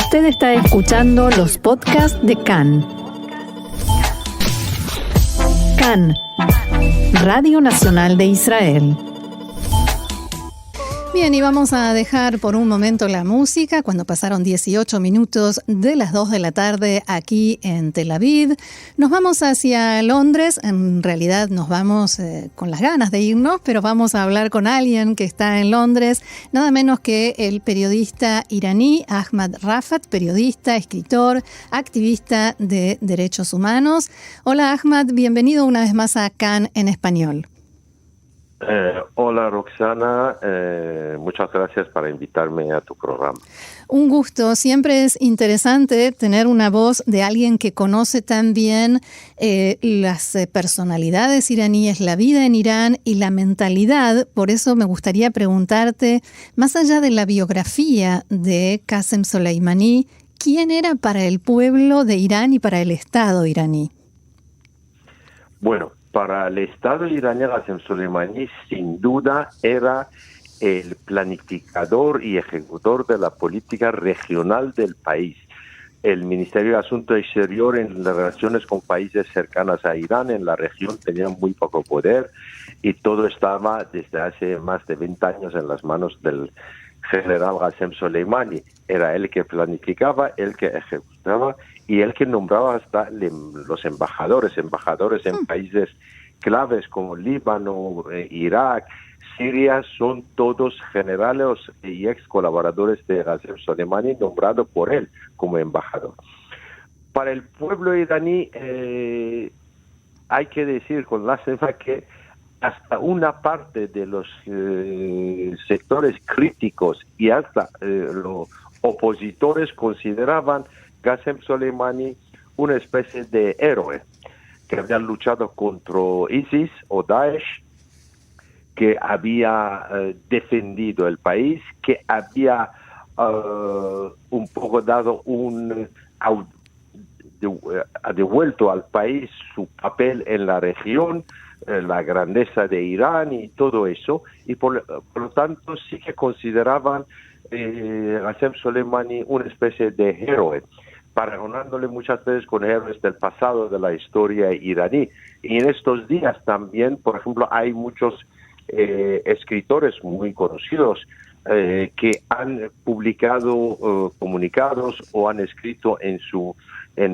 Usted está escuchando los podcasts de CAN. CAN, Radio Nacional de Israel. Bien, y vamos a dejar por un momento la música cuando pasaron 18 minutos de las 2 de la tarde aquí en Tel Aviv. Nos vamos hacia Londres, en realidad nos vamos con las ganas de irnos, pero vamos a hablar con alguien que está en Londres, nada menos que el periodista iraní Ahmad Rafat, periodista, escritor, activista de derechos humanos. Hola Ahmad, bienvenido una vez más a CAN en español. Hola Roxana, muchas gracias por invitarme a tu programa. Un gusto, siempre es interesante tener una voz de alguien que conoce tan bien las personalidades iraníes, la vida en Irán y la mentalidad. Por eso me gustaría preguntarte, más allá de la biografía de Qasem Soleimani, ¿quién era para el pueblo de Irán y para el Estado iraní? Bueno, para el Estado iraní, Qasem Soleimani sin duda era el planificador y ejecutor de la política regional del país. El Ministerio de Asuntos Exteriores en las relaciones con países cercanos a Irán en la región tenía muy poco poder y todo estaba desde hace más de 20 años en las manos del general Qasem Soleimani. Era él que planificaba, él que ejecutaba y él que nombraba hasta los embajadores en países claves como Líbano, Irak, Siria, son todos generales y ex colaboradores de Qasem Soleimani nombrados por él como embajador. Para el pueblo iraní hay que decir con lástima que hasta una parte de los sectores críticos y hasta los opositores consideraban Qasem Soleimani una especie de héroe que había luchado contra ISIS o Daesh, que había defendido el país, que había un poco dado ha devuelto al país su papel en la región, la grandeza de Irán y todo eso, y por lo tanto sí que consideraban Qasem Soleimani una especie de héroe, paragonándole muchas veces con héroes del pasado de la historia iraní. Y en estos días también, por ejemplo, hay muchos escritores muy conocidos que han publicado comunicados o han escrito en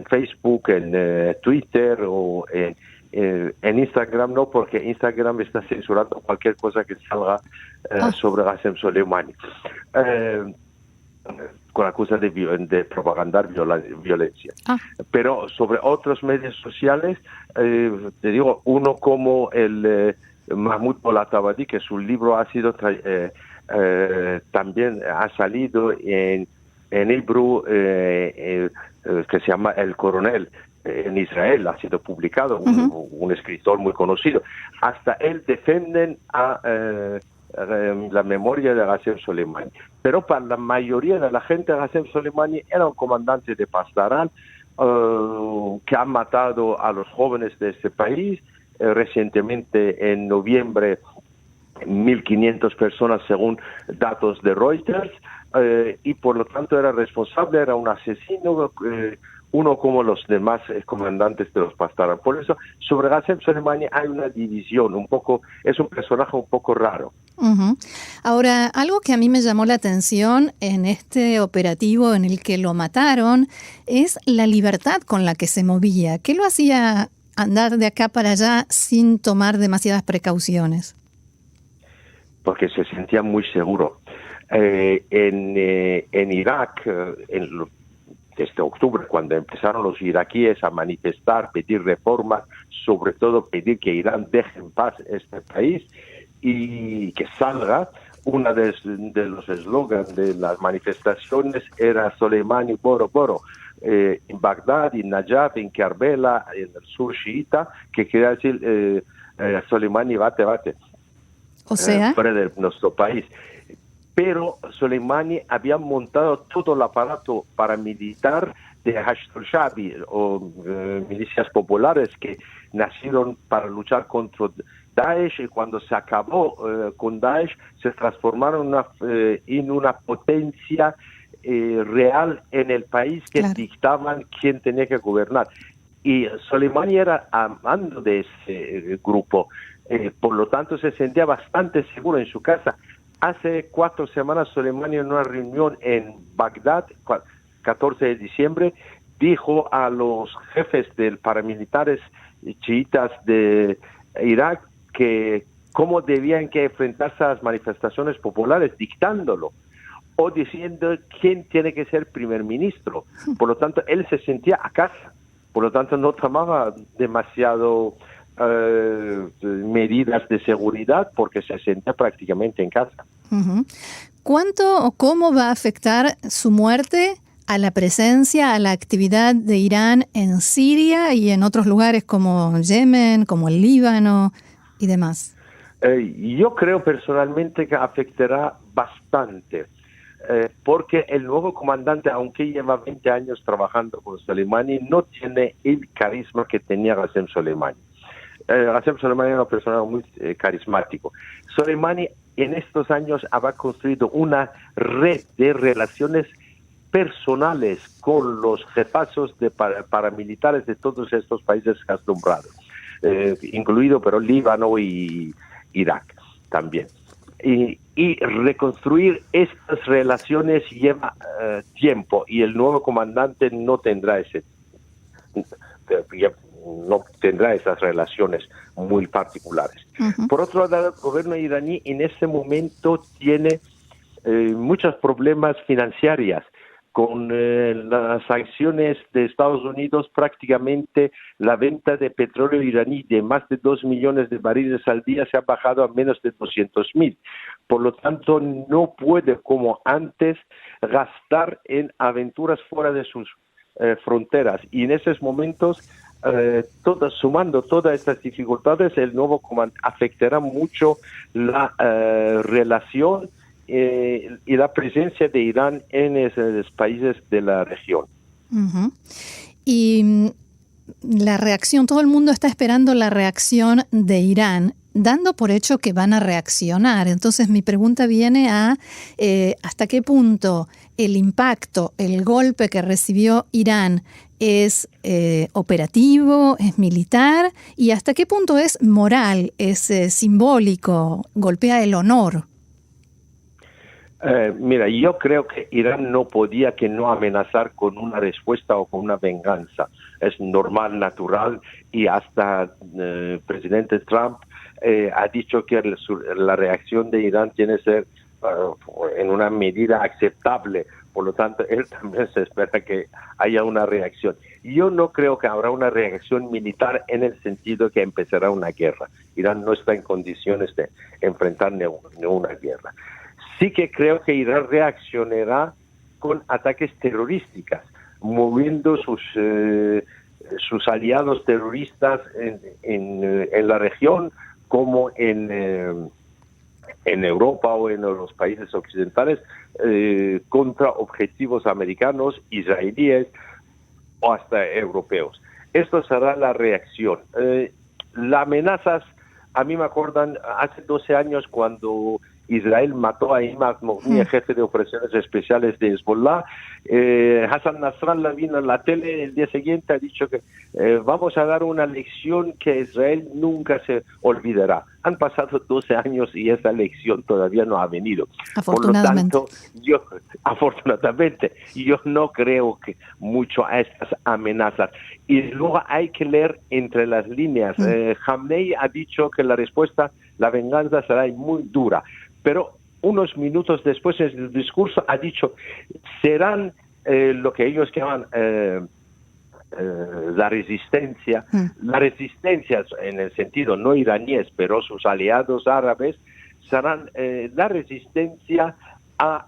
Facebook, en Twitter o en Instagram, no, porque Instagram está censurando cualquier cosa que salga sobre Qasem Soleimani. Con acusa de propagandar violencia. Pero sobre otros medios sociales, te digo, uno como el Mahmoud Bolatabadi, que su libro ha sido también ha salido en Hebrew, que se llama El Coronel, en Israel, ha sido publicado, un escritor muy conocido. Hasta él defienden a la memoria de Qasem Soleimani. Pero para la mayoría de la gente, Qasem Soleimani era un comandante de pastoral que ha matado a los jóvenes de este país. Recientemente, en noviembre, 1.500 personas según datos de Reuters, y por lo tanto era responsable, era un asesino, uno como los demás comandantes de los pastoral. Por eso, sobre Qasem Soleimani hay una división, es un personaje un poco raro. Uh-huh. Ahora, algo que a mí me llamó la atención en este operativo en el que lo mataron es la libertad con la que se movía. ¿Qué lo hacía andar de acá para allá sin tomar demasiadas precauciones? Porque se sentía muy seguro. En Irak, desde octubre, cuando empezaron los iraquíes a manifestar, pedir reformas, sobre todo pedir que Irán deje en paz este país y que salga, uno de los eslogans de las manifestaciones era Soleimani Boro Boro, en Bagdad, en Najaf, en Karbala, en el sur chiita, que quería decir Soleimani bate, bate. O sea, fuera de nuestro país. Pero Soleimani había montado todo el aparato paramilitar de Hashd al-Sha'bi o milicias populares que nacieron para luchar contra Daesh, y cuando se acabó con Daesh se transformaron en una potencia real en el país que dictaban quién tenía que gobernar. Y Soleimani era amando de ese grupo, por lo tanto se sentía bastante seguro en su casa. Hace 4 semanas Soleimani en una reunión en Bagdad, 14 de diciembre, dijo a los jefes de paramilitares chiitas de Irak que cómo debían que enfrentarse a las manifestaciones populares, dictándolo o diciendo quién tiene que ser primer ministro. Por lo tanto, él se sentía a casa. Por lo tanto, no tomaba demasiado medidas de seguridad porque se sentía prácticamente en casa. Uh-huh. ¿Cuánto o cómo va a afectar su muerte a la presencia, a la actividad de Irán en Siria y en otros lugares como Yemen, como el Líbano y demás? Yo creo personalmente que afectará bastante. Porque el nuevo comandante, aunque lleva 20 años trabajando con Soleimani, no tiene el carisma que tenía Qasem Soleimani. Qasem Soleimani era una persona muy carismático. Soleimani en estos años había construido una red de relaciones personales con los jefazos de paramilitares de todos estos países nombrados, incluido pero Líbano y Irak también. Y reconstruir estas relaciones lleva tiempo y el nuevo comandante no tendrá esas relaciones muy particulares. Uh-huh. Por otro lado, el gobierno iraní en este momento tiene muchos problemas financieros. Con las sanciones de Estados Unidos, prácticamente la venta de petróleo iraní de más de 2 millones de barriles al día se ha bajado a menos de 200.000. Por lo tanto, no puede, como antes, gastar en aventuras fuera de sus fronteras. Y en esos momentos, sumando todas estas dificultades, el nuevo comandante afectará mucho la relación y la presencia de Irán en esos países de la región. Uh-huh. Y la reacción, todo el mundo está esperando la reacción de Irán, dando por hecho que van a reaccionar. Entonces mi pregunta viene a ¿hasta qué punto el impacto, el golpe que recibió Irán es operativo, es militar? ¿Y hasta qué punto es moral, es simbólico, golpea el honor? Mira, yo creo que Irán no podía que no amenazar con una respuesta o con una venganza. Es normal, natural, y hasta el presidente Trump ha dicho que la reacción de Irán tiene que ser en una medida aceptable. Por lo tanto, él también se espera que haya una reacción. Yo no creo que habrá una reacción militar en el sentido que empezará una guerra. Irán no está en condiciones de enfrentar una guerra. Sí que creo que Irán reaccionará con ataques terrorísticos, moviendo sus aliados terroristas en la región como en Europa o en los países occidentales contra objetivos americanos, israelíes o hasta europeos. Esto será la reacción. Las amenazas, a mí me acuerdan hace 12 años cuando Israel mató a Imad Mogni, jefe de operaciones especiales de Hezbollah. Hassan Nasrallah vino a la tele el día siguiente, ha dicho que vamos a dar una lección que Israel nunca se olvidará. Han pasado 12 años y esa lección todavía no ha venido. Afortunadamente. Por lo tanto, yo no creo que mucho a estas amenazas. Y luego hay que leer entre las líneas. Khamenei ha dicho que la respuesta, la venganza será muy dura. Pero unos minutos después en el discurso ha dicho serán lo que ellos llaman la resistencia en el sentido no iraníes, pero sus aliados árabes serán la resistencia a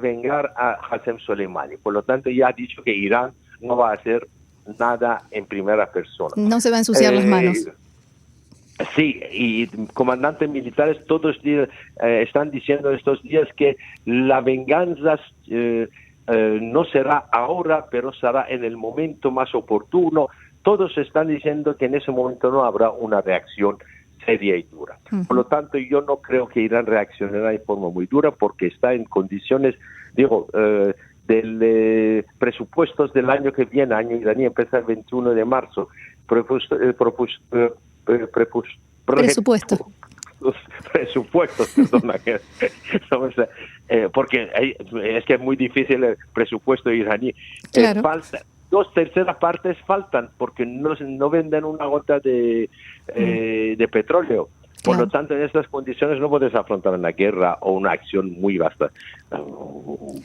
vengar a Qasem Soleimani. Por lo tanto, ya ha dicho que Irán no va a hacer nada en primera persona. No se va a ensuciar las manos. Sí, y comandantes militares todos están diciendo estos días que la venganza no será ahora, pero será en el momento más oportuno. Todos están diciendo que en ese momento no habrá una reacción seria y dura. Uh-huh. Por lo tanto, yo no creo que Irán reaccionará de forma muy dura porque está en condiciones, presupuestos del año que viene, año iraní, empieza el 21 de marzo. Presupuesto. Los presupuestos, perdona, porque es que es muy difícil el presupuesto iraní. Claro. Falta, 2/3 partes faltan porque no venden una gota de petróleo. Por Claro. lo tanto, en estas condiciones no puedes afrontar una guerra o una acción muy vasta,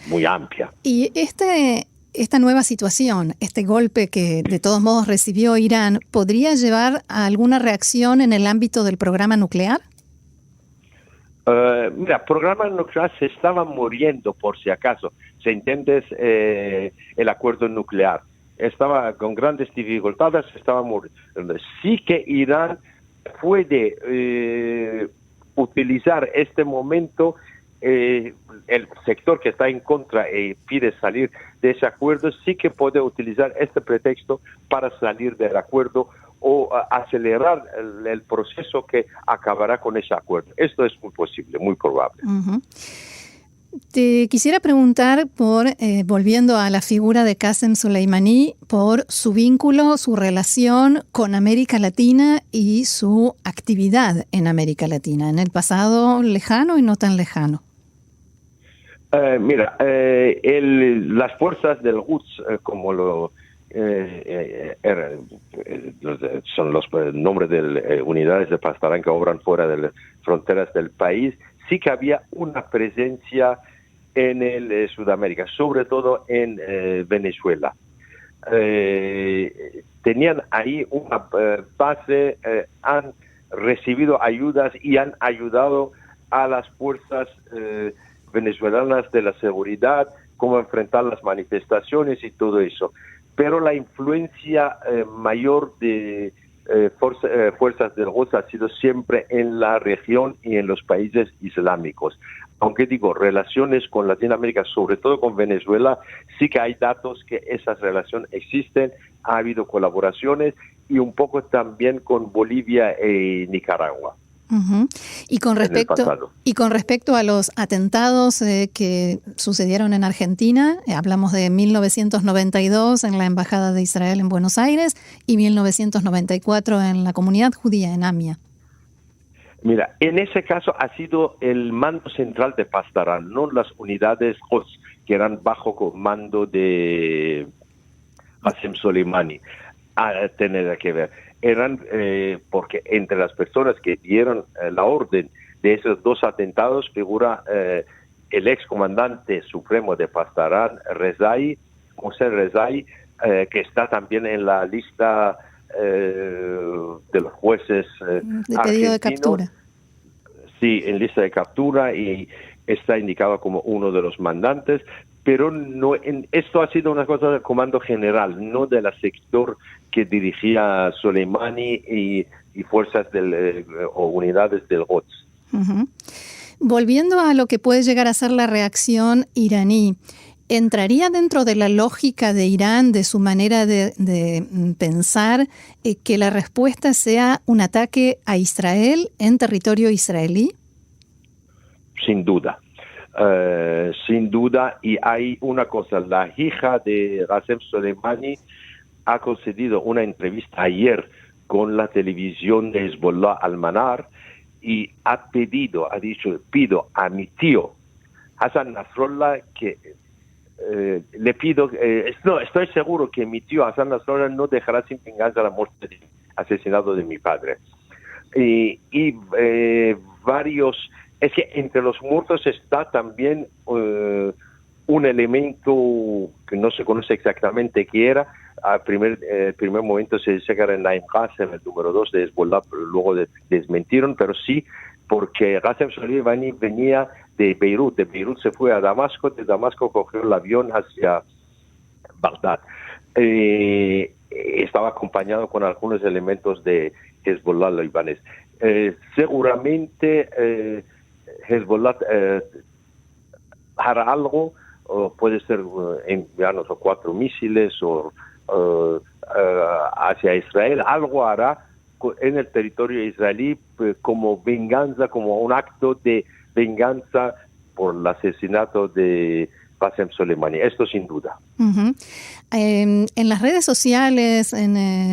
muy amplia. Y esta nueva situación, este golpe que de todos modos recibió Irán, ¿podría llevar a alguna reacción en el ámbito del programa nuclear? Mira, programa nuclear se estaba muriendo, por si acaso. ¿Se entiende? El acuerdo nuclear estaba con grandes dificultades, estaba muriendo. Sí que Irán puede utilizar este momento, el sector que está en contra y pide salir de ese acuerdo, sí que puede utilizar este pretexto para salir del acuerdo o acelerar el proceso que acabará con ese acuerdo. Esto es muy posible, muy probable. Uh-huh. Te quisiera preguntar volviendo a la figura de Qasem Soleimani, por su vínculo, su relación con América Latina y su actividad en América Latina, en el pasado lejano y no tan lejano. Mira, las fuerzas del Quds, como son los nombres de unidades de Pasdarán que obran fuera de las fronteras del país, sí que había una presencia en Sudamérica, sobre todo en Venezuela. Tenían ahí una base, han recibido ayudas y han ayudado a las fuerzas venezolanas de la seguridad, cómo enfrentar las manifestaciones y todo eso. Pero la influencia mayor de fuerzas del Quds ha sido siempre en la región y en los países islámicos. Aunque digo, relaciones con Latinoamérica, sobre todo con Venezuela, sí que hay datos que esas relaciones existen, ha habido colaboraciones y un poco también con Bolivia y Nicaragua. Uh-huh. Y con respecto a los atentados que sucedieron en Argentina, hablamos de 1992 en la Embajada de Israel en Buenos Aires y 1994 en la comunidad judía en Amia. Mira, en ese caso ha sido el mando central de Pasdarán, no las unidades Quds que eran bajo comando de Qasem Soleimani. A tener que ver. Eran porque entre las personas que dieron la orden de esos dos atentados figura el excomandante supremo de Pasdarán, Mohsen Rezai, que está también en la lista de los jueces de pedido de captura. Sí, en lista de captura y está indicado como uno de los mandantes, pero no, esto ha sido una cosa del comando general, no del sector que dirigía Soleimani y fuerzas o unidades del Quds. Uh-huh. Volviendo a lo que puede llegar a ser la reacción iraní, ¿entraría dentro de la lógica de Irán, de su manera de pensar, que la respuesta sea un ataque a Israel en territorio israelí? Sin duda. Y hay una cosa, la hija de Qasem Soleimani ha concedido una entrevista ayer con la televisión de Hezbollah Al-Manar y ha dicho, pido a mi tío Hassan Nasrallah que le pido, estoy seguro que mi tío Hassan Nasrallah no dejará sin venganza la muerte del asesinado de mi padre. Y varios, es que entre los muertos está también un elemento que no se conoce exactamente qué era. Al primer momento se dice que era Naim Qasem, el número 2 de Hezbollah, luego desmentieron, pero sí, porque Qasem Soleimani venía de Beirut se fue a Damasco, de Damasco cogió el avión hacia Bagdad. Estaba acompañado con algunos elementos de Hezbollah libanés. Seguramente Hezbollah hará algo, puede ser enviarnos 4 misiles o hacia Israel, algo hará en el territorio israelí como venganza, como un acto de venganza por el asesinato de Qasem Soleimani, esto sin duda. Uh-huh. En las redes sociales,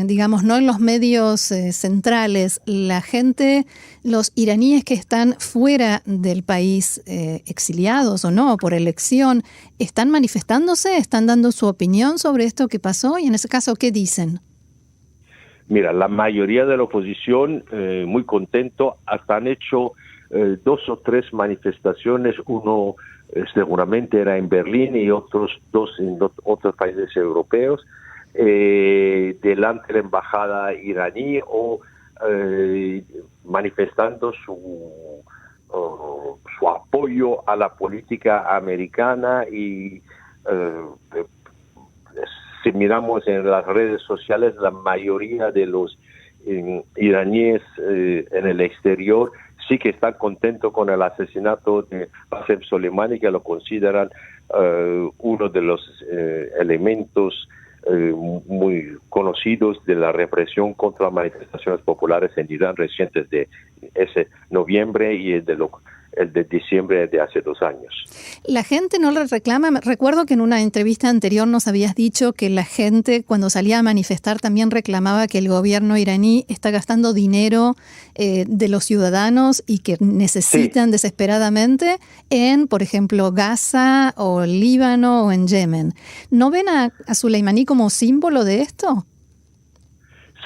digamos, no en los medios centrales, la gente, los iraníes que están fuera del país, exiliados o no, por elección, ¿están manifestándose? ¿Están dando su opinión sobre esto que pasó? Y en ese caso, ¿qué dicen? Mira, la mayoría de la oposición, muy contento, hasta han hecho 2 o 3 manifestaciones, uno seguramente era en Berlín y otros 2 en otros países europeos, delante de la embajada iraní o manifestando su apoyo a la política americana y si miramos en las redes sociales, la mayoría de los iraníes en el exterior sí que están contentos con el asesinato de Qasem Soleimani, que lo consideran uno de los elementos muy conocidos de la represión contra manifestaciones populares en Irán recientes de ese noviembre y el de diciembre de hace 2 años. La gente no le reclama. Recuerdo que en una entrevista anterior nos habías dicho que la gente cuando salía a manifestar también reclamaba que el gobierno iraní está gastando dinero de los ciudadanos y que necesitan desesperadamente en, por ejemplo, Gaza o Líbano o en Yemen. ¿No ven a Soleimani como símbolo de esto?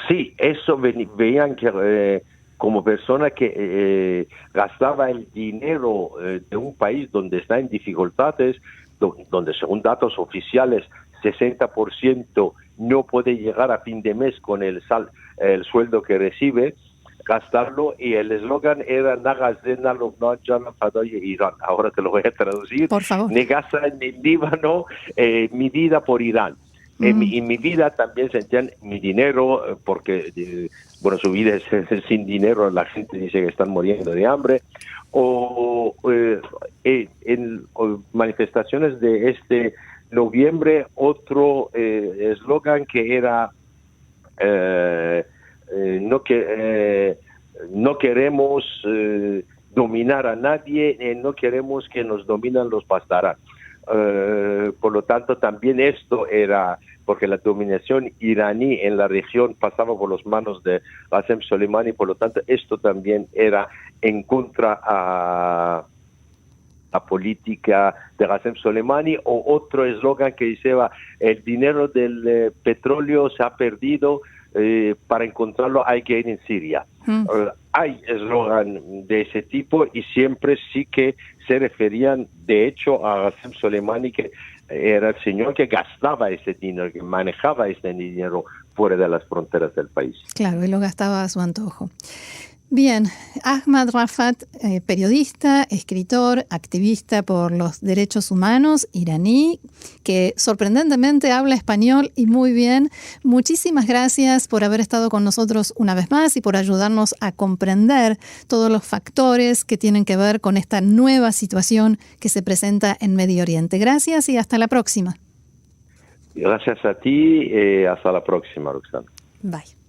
Sí, eso veían que como persona que gastaba el dinero de un país donde está en dificultades, donde según datos oficiales 60% no puede llegar a fin de mes con el sueldo que recibe, gastarlo, y el eslogan era Irán. Ahora te lo voy a traducir. Por favor. Ni Gaza ni Líbano, mi vida por Irán. Mi vida también sentían mi dinero, porque su vida es sin dinero, la gente dice que están muriendo de hambre, en manifestaciones de este noviembre, otro eslogan que era no queremos dominar a nadie, no queremos que nos dominan los pastarán. Por lo tanto, también esto era porque la dominación iraní en la región pasaba por las manos de Qasem Soleimani, por lo tanto, esto también era en contra a la política de Qasem Soleimani. O otro eslogan que decía, el dinero del petróleo se ha perdido, para encontrarlo hay que ir en Siria. Hay eslogan de ese tipo y siempre sí que se referían de hecho a Qasem Soleimani, que era el señor que gastaba ese dinero, que manejaba ese dinero fuera de las fronteras del país. Claro, él lo gastaba a su antojo. Bien, Ahmad Rafat, periodista, escritor, activista por los derechos humanos iraní, que sorprendentemente habla español y muy bien. Muchísimas gracias por haber estado con nosotros una vez más y por ayudarnos a comprender todos los factores que tienen que ver con esta nueva situación que se presenta en Medio Oriente. Gracias y hasta la próxima. Gracias a ti, hasta la próxima, Roxana. Bye.